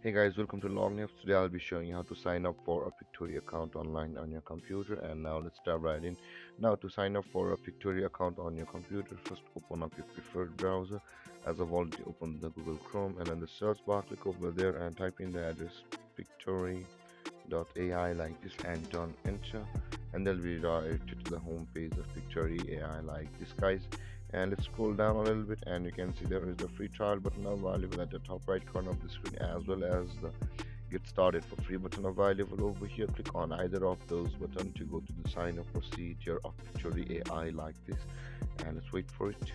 Hey guys, welcome to Long Naps. Today I'll be showing you how to sign up for a Pictory account online on your computer. And now let's dive right in. Now to sign up for a Pictory account on your computer, first open up your preferred browser. As I've already opened the Google Chrome, and in the search bar, click over there and type in the address pictory.ai like this and hit on enter. And they'll be redirected to the home page of Pictory AI like this, guys. And let's scroll down a little bit and you can see there is the free trial button available at the top right corner of the screen, as well as the get started for free button available over here. Click on either of those buttons to go to the sign up procedure of Pictory AI like this, and let's wait for it.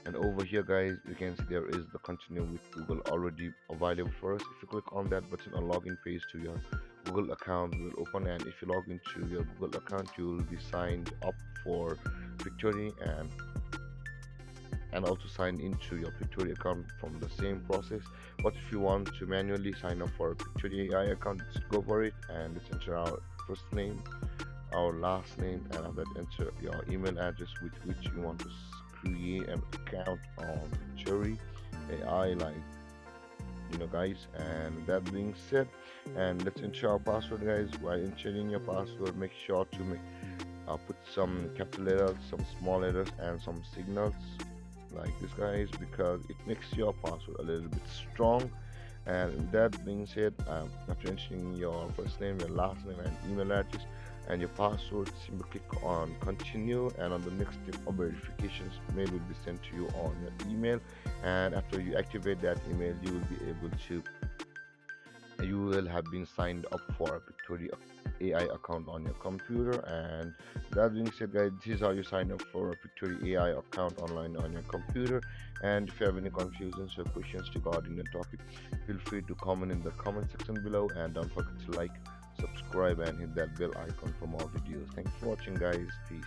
And over here, guys, you can see there is the continue with Google already available for us. If you click on that button, a login page to your Google account will open, and if you log into your Google account, you will be signed up for Pictory, and also sign into your Pictory account from the same process. But if you want to manually sign up for a Pictory AI account, let's go for it, and let's enter our first name, our last name, and after that enter your email address with which you want to create an account on Pictory AI, like guys. And that being said, and let's enter our password, guys. While entering your password, make sure to put some capital letters, some small letters, and some signals like this, guys, because it makes your password a little bit strong. And with that being said, after entering your first name, your last name, and email address and your password, simply click on continue, and on the next step of verifications, mail will be sent to you on your email. And after you activate that email, you will have been signed up for a Pictory AI account on your computer. And that being said, guys, this is how you sign up for a Pictory AI account online on your computer. And if you have any confusions or questions regarding the topic, feel free to comment in the comment section below, and don't forget to like, subscribe, and hit that bell icon for more videos. Thanks for watching, guys. Peace.